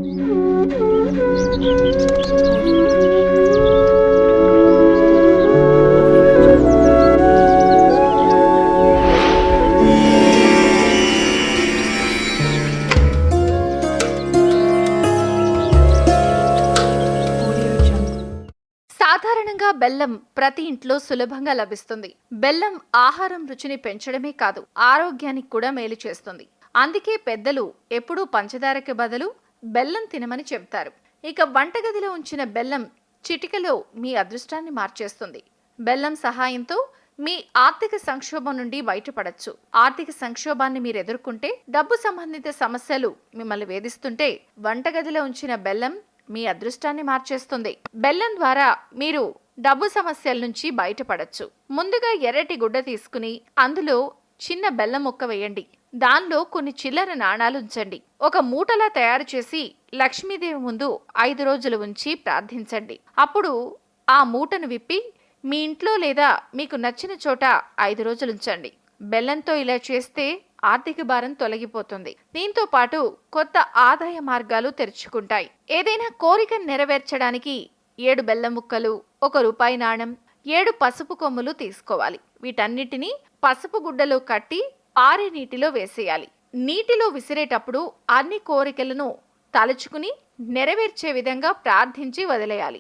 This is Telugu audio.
Audio Audio Jungle. Audio Jungle. సాధారణంగా బెల్లం ప్రతి ఇంట్లో సులభంగా లభిస్తుంది. బెల్లం ఆహారం రుచిని పెంచడమే కాదు, ఆరోగ్యానికి కూడా మేలు చేస్తుంది. అందుకే పెద్దలు ఎప్పుడూ పంచదారకి బదులు బెల్లం తినమని చెబుతారు. ఇక వంటగదిలో ఉంచిన బెల్లం చిటికలో మీ అదృష్టాన్ని మార్చేస్తుంది. బెల్లం సహాయంతో మీ ఆర్థిక సంక్షోభం నుండి బయటపడచ్చు. ఆర్థిక సంక్షోభాన్ని మీరు ఎదుర్కొంటే, డబ్బు సంబంధిత సమస్యలు మిమ్మల్ని వేధిస్తుంటే, వంటగదిలో ఉంచిన బెల్లం మీ అదృష్టాన్ని మార్చేస్తుంది. బెల్లం ద్వారా మీరు డబ్బు సమస్యల నుంచి బయటపడచ్చు. ముందుగా ఎర్రటి గుడ్డ తీసుకుని అందులో చిన్న బెల్లం ముక్క వేయండి. దానిలో కొన్ని చిల్లర నాణాలు ఉంచండి. ఒక మూటలా తయారు చేసి లక్ష్మీదేవి ముందు 5 రోజులు ఉంచి ప్రార్థించండి. అప్పుడు ఆ మూటను విప్పి మీ ఇంట్లో లేదా మీకు నచ్చిన చోట 5 రోజులు ఉంచండి. బెల్లంతో ఇలా చేస్తే ఆర్థిక భారం తొలగిపోతుంది. దీంతో పాటు కొత్త ఆదాయ మార్గాలు తెరుచుకుంటాయి. ఏదైనా కోరికను నెరవేర్చడానికి 7 బెల్లం ముక్కలు, 1 రూపాయి నాణెం, 7 పసుపు కొమ్ములు తీసుకోవాలి. వీటన్నిటినీ పసుపు గుడ్డలో కట్టి ఆరే నీటిలో వేసేయాలి. నీటిలో విసిరేటప్పుడు అన్ని కోరికలను తలుచుకుని నెరవేర్చే విధంగా ప్రార్థించి వదిలేయాలి.